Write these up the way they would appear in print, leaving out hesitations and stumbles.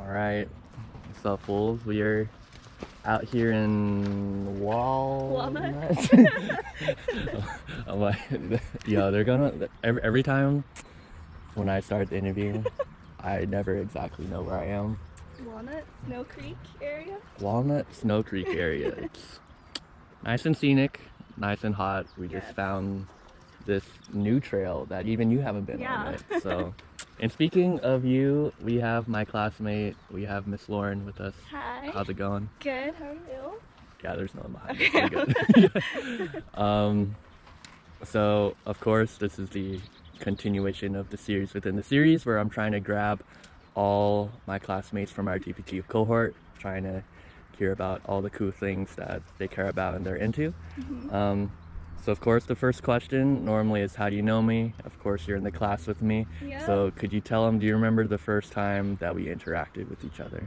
Alright, what's up, fools? We are out here in Walnut. I'm like, yo, they're gonna, every time when I start the interview, I never exactly know where I am. Walnut, Snow Creek area? Walnut, Snow Creek area. It's nice and scenic, nice and hot. We just found this new trail that even you haven't been on yet. So, and speaking of you, we have my classmate, we have Miss Lauren with us. Hi. How's it going? Good, how are you? Yeah, there's no one behind me. Good. So, of course, this is the continuation of the series within the series where I'm trying to grab all my classmates from our DPT cohort, trying to hear about all the cool things that they care about and they're into. So of course the first question normally is, how do you know me? Of course you're in the class with me. Yeah. So could you tell them, do you remember the first time that we interacted with each other?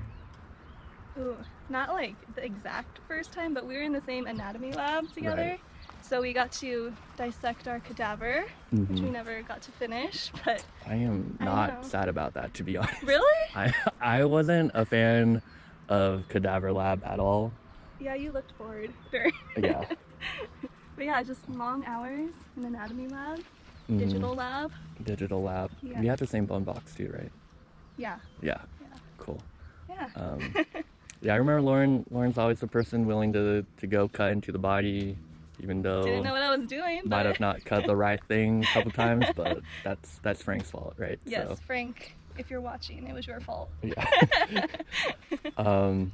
Ooh, not like the exact first time, but we were in the same anatomy lab together. Right. So we got to dissect our cadaver, which we never got to finish, but I am not sad about that, to be honest. Really? I wasn't a fan of cadaver lab at all. Yeah, you looked bored during. Yeah. But yeah, just long hours in anatomy lab, digital lab. Digital lab. Yeah. We had the same bone box too, right? Yeah. Yeah. Yeah. Cool. Yeah. Yeah, I remember Lauren's always the person willing to go cut into the body, even though Didn't know what I was doing. might but... have not cut the right thing a couple times, but that's Frank's fault, right? Yes, So, Frank, if you're watching, it was your fault. yeah. All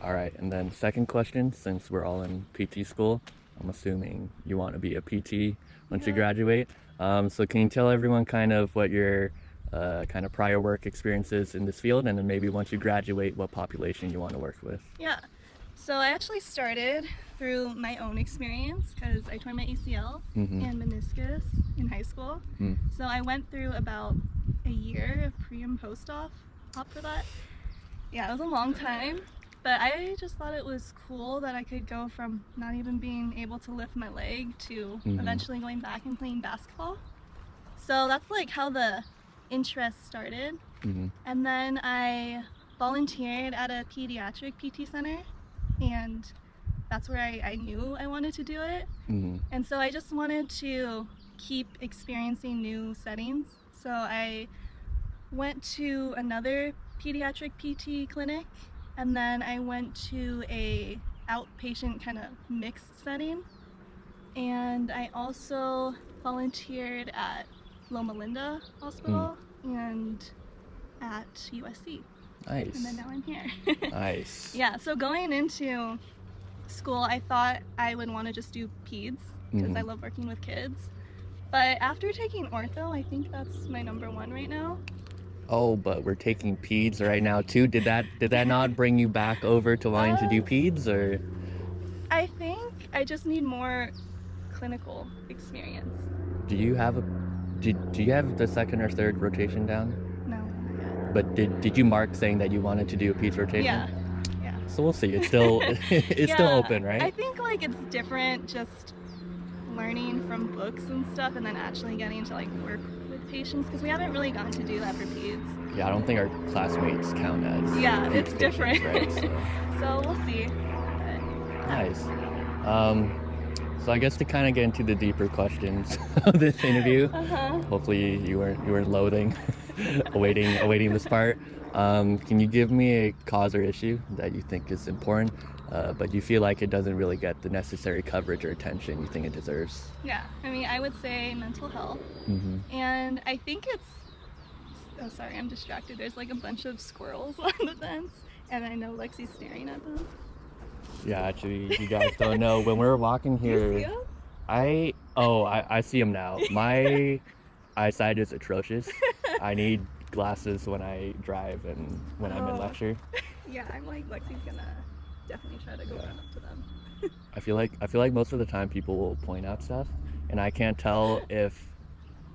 right, and then second question, since we're all in PT school, I'm assuming you want to be a PT once you graduate. So can you tell everyone kind of what your kind of prior work experience is in this field, and then maybe once you graduate, what population you want to work with? Yeah, so I actually started through my own experience because I tore my ACL and meniscus in high school. So I went through about a year of pre and post-op for that. Yeah, it was a long time, but I just thought it was cool that I could go from not even being able to lift my leg to eventually going back and playing basketball. So that's like how the interest started. And then I volunteered at a pediatric PT center, and that's where I knew I wanted to do it. And so I just wanted to keep experiencing new settings. So I went to another pediatric PT clinic, and then I went to a outpatient kind of mixed setting. And I also volunteered at Loma Linda Hospital and at USC. Nice. And then now I'm here. Nice. Yeah, so going into school, I thought I would want to just do peds because I love working with kids. But after taking ortho, I think that's my number one right now. Oh, but we're taking peds right now too. Did that not bring you back over to wanting to do peds, or? I think I just need more clinical experience. Do you have the second or third rotation down? No, not yet. But did you mark saying that you wanted to do a peds rotation? Yeah. So we'll see. It's still still open, right? I think like it's different just learning from books and stuff, and then actually getting to like work with patients, because we haven't really gotten to do that for peds. Yeah, I don't think our classmates count as it's different. Right? So we'll see. Nice. So I guess to kind of get into the deeper questions of this interview, hopefully you weren't loathing awaiting this part. Can you give me a cause or issue that you think is important, but you feel like it doesn't really get the necessary coverage or attention you think it deserves? Yeah, I mean, I would say mental health. And I think it's, oh sorry, I'm distracted. There's like a bunch of squirrels on the fence, and I know Lexi's staring at them. Yeah, actually, you guys don't know, when we're walking here, you see them? I see them now. My eyesight is atrocious. I need glasses when I drive and when I'm in lecture. Yeah, I'm like, Lexi's gonna definitely try to go run up to them. I feel like most of the time people will point out stuff, and I can't tell if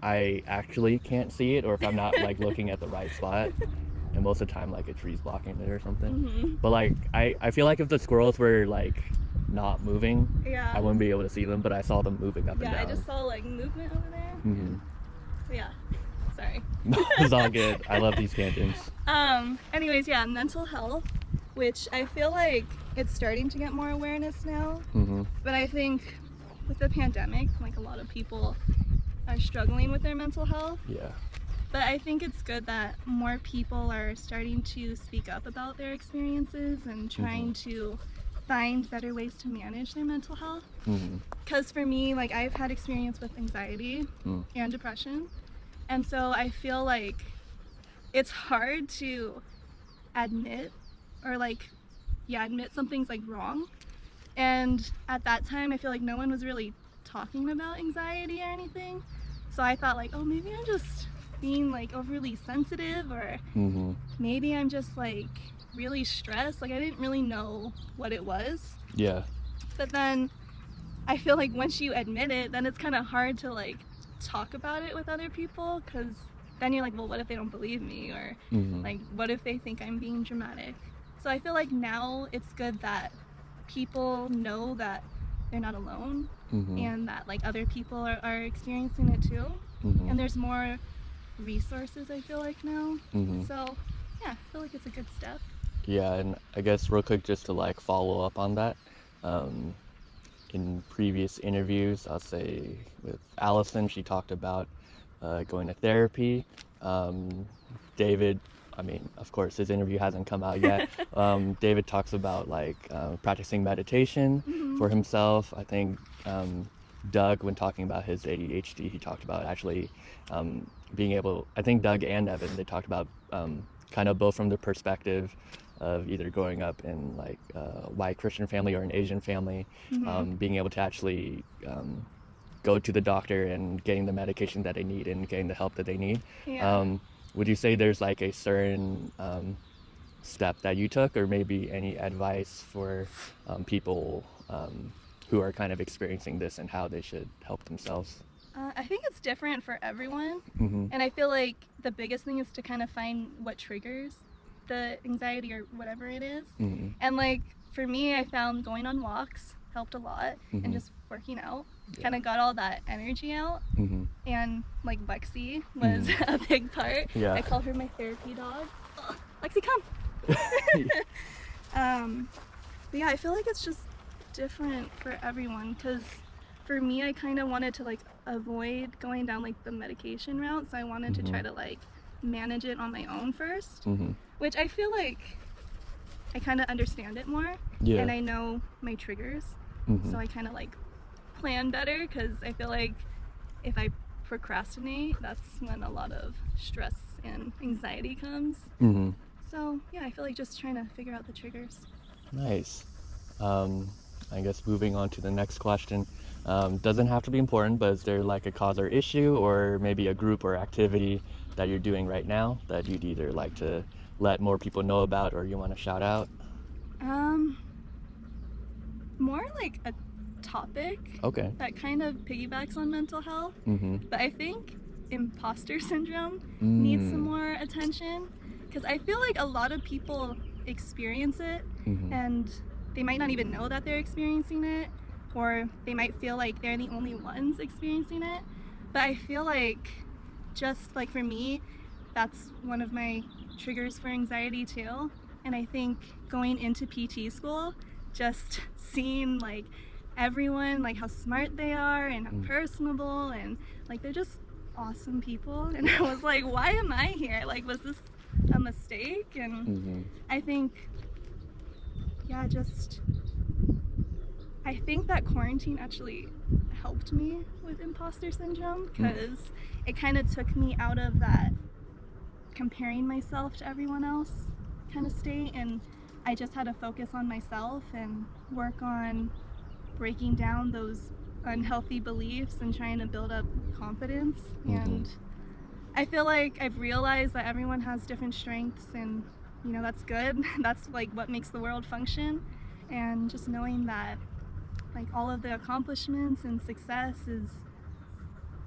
I actually can't see it or if I'm not like looking at the right spot. And most of the time, like, a tree's blocking it or something. But like, I feel like if the squirrels were like not moving, I wouldn't be able to see them, but I saw them moving up and down. Yeah, I just saw like movement over there. Yeah. Sorry. It's all good. I love these tangents. Anyways, yeah, mental health, which I feel like it's starting to get more awareness now. But I think with the pandemic, like a lot of people are struggling with their mental health. Yeah. But I think it's good that more people are starting to speak up about their experiences and trying to find better ways to manage their mental health. Because for me, like I've had experience with anxiety and depression. And so I feel like it's hard to admit or admit something's like wrong. And at that time, I feel like no one was really talking about anxiety or anything. So I thought like, oh, maybe I'm just being like overly sensitive, or maybe I'm just like really stressed. Like I didn't really know what it was. Yeah. But then I feel like once you admit it, then it's kind of hard to like talk about it with other people, because then you're like, well, what if they don't believe me, or like what if they think I'm being dramatic? So I feel like now it's good that people know that they're not alone, and that like other people are experiencing it too, and there's more resources, I feel like now. So yeah, I feel like it's a good step. Yeah, and I guess real quick just to like follow up on that, in previous interviews, I'll say with Allison, she talked about going to therapy. David, I mean, of course, his interview hasn't come out yet. David talks about like practicing meditation for himself. I think Doug, when talking about his ADHD, he talked about actually being able, I think Doug and Evan, they talked about kind of both from the perspective of either growing up in like a white Christian family or an Asian family, being able to actually go to the doctor and getting the medication that they need and getting the help that they need. Would you say there's like a certain step that you took, or maybe any advice for people who are kind of experiencing this and how they should help themselves? I think it's different for everyone. And I feel like the biggest thing is to kind of find what triggers the anxiety or whatever it is. And like for me, I found going on walks helped a lot, and just working out kind of got all that energy out. And like Lexi was a big part. I call her my therapy dog. Oh, Lexi, come. But yeah, I feel like it's just different for everyone, because for me, I kind of wanted to like avoid going down like the medication route, so I wanted to try to like manage it on my own first, which I feel like I kind of understand it more, and I know my triggers, so I kind of like plan better, because I feel like if I procrastinate, that's when a lot of stress and anxiety comes. So yeah, I feel like just trying to figure out the triggers. Nice. I guess moving on to the next question, doesn't have to be important, but is there like a cause or issue, or maybe a group or activity that you're doing right now that you'd either like to let more people know about, or you want to shout out? More like a topic that kind of piggybacks on mental health, but I think imposter syndrome needs some more attention, because I feel like a lot of people experience it, and they might not even know that they're experiencing it, or they might feel like they're the only ones experiencing it. But I feel like, just like for me, that's one of my triggers for anxiety too. And I think going into PT school, just seeing like everyone, like how smart they are and how personable, and like they're just awesome people, and I was like, why am I here? Like, was this a mistake? And I think, yeah, I think that quarantine actually helped me with imposter syndrome, because it kind of took me out of that comparing myself to everyone else kind of state, and I just had to focus on myself and work on breaking down those unhealthy beliefs and trying to build up confidence. And I feel like I've realized that everyone has different strengths, and you know, that's good. That's like what makes the world function. And just knowing that like all of the accomplishments and success is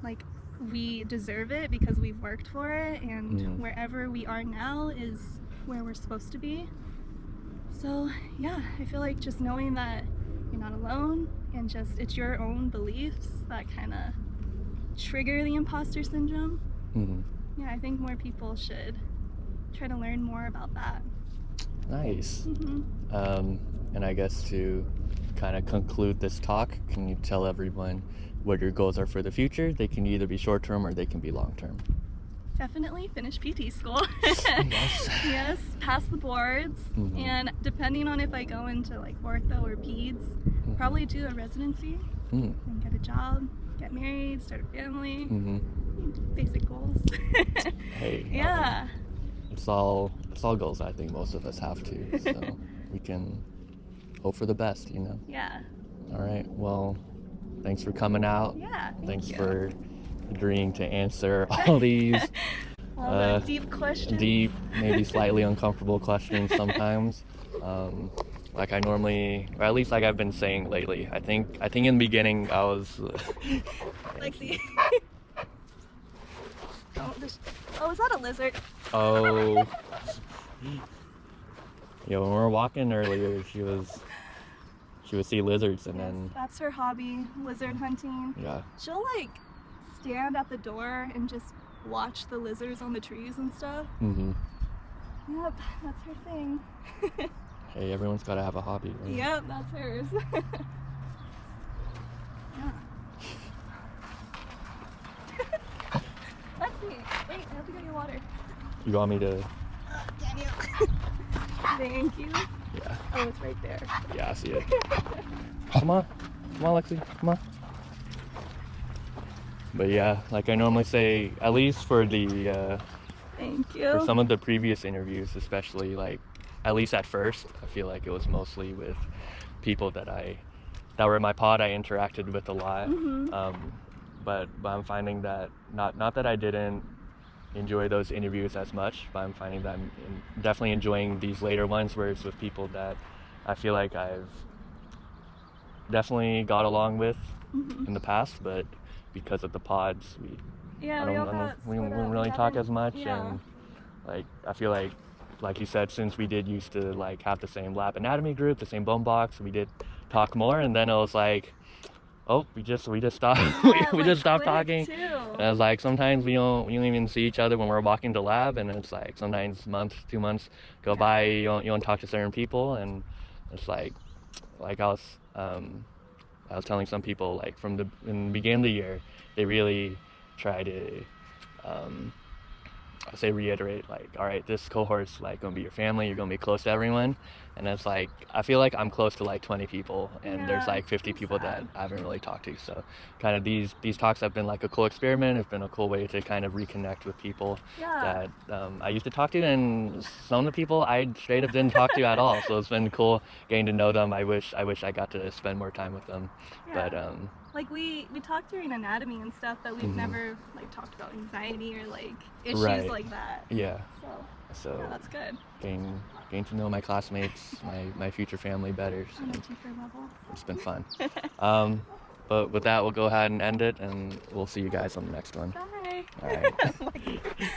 like, we deserve it because we've worked for it, and wherever we are now is where we're supposed to be. So yeah, I feel like just knowing that you're not alone, and just it's your own beliefs that kind of trigger the imposter syndrome. yeah, I think more people should try to learn more about that. Nice. Mm-hmm. And I guess to kind of conclude this talk, can you tell everyone what your goals are for the future? They can either be short-term or they can be long-term. Definitely finish PT school. Yes. Yes, pass the boards, Mm-hmm. and depending on if I go into like ortho or peds, Mm-hmm. probably do a residency Mm. and get a job, get married, start a family. Mm-hmm. Basic goals. Hey. Yeah. It's all goals I think most of us have to. So we can hope for the best, you know. Yeah. All right. Well, thanks for coming out. Yeah. Thanks you. for agreeing to answer all these all the deep questions. deep, maybe slightly uncomfortable questions sometimes. Like I normally, or at least like I've been saying lately. I think in the beginning I was. Lexi. Oh, is that a lizard? Oh. Yeah, when we were walking earlier, she would see lizards and Yes, then that's her hobby, lizard hunting. yeah. She'll like stand at the door and just watch the lizards on the trees and stuff. Mm-hmm. Yep, that's her thing. Hey, everyone's got to have a hobby, right? Yep, that's hers. Yeah. Lexi, wait, I have to get your water. You want me to? Daniel. Thank you. Yeah. Oh, it's right there. Yeah, I see it. Come on, Lexi, come on. But yeah, like I normally say, at least for the Thank you. for some of the previous interviews, especially like at least at first, I feel like it was mostly with people that were in my pod I interacted with a lot. Mm-hmm. But I'm finding that not that I didn't enjoy those interviews as much, but I'm finding that I'm definitely enjoying these later ones where it's with people that I feel like I've definitely got along with Mm-hmm. in the past, but because of the pods, we don't really talk as much, Yeah. and like I feel like you said, since we did used to like have the same lab anatomy group, the same bone box, we did talk more, and then it was like, oh, we just stopped we just stopped talking. Too. And it's like sometimes we don't even see each other when we're walking to lab, and it's like sometimes months, 2 months go by, you don't talk to certain people, and it's like I was telling some people like in the beginning of the year, they really try to I say reiterate like, all right, this cohort's like gonna be your family, you're gonna be close to everyone, and it's like I feel like I'm close to like 20 people, and there's like 50 people that I haven't really talked to. So kind of these talks have been like a cool experiment. It's been a cool way to kind of reconnect with people that I used to talk to, and some of the people I straight up didn't talk to at all. So it's been cool getting to know them. I wish I got to spend more time with them. Yeah. But like we talked during anatomy and stuff, but we've Mhm. never like talked about anxiety or like issues Right. like that. yeah, So so yeah, that's good. getting to know my classmates, my future family better. So On a deeper level. it's been fun. But with that, we'll go ahead and end it, and we'll see you guys on the next one. Bye. All right.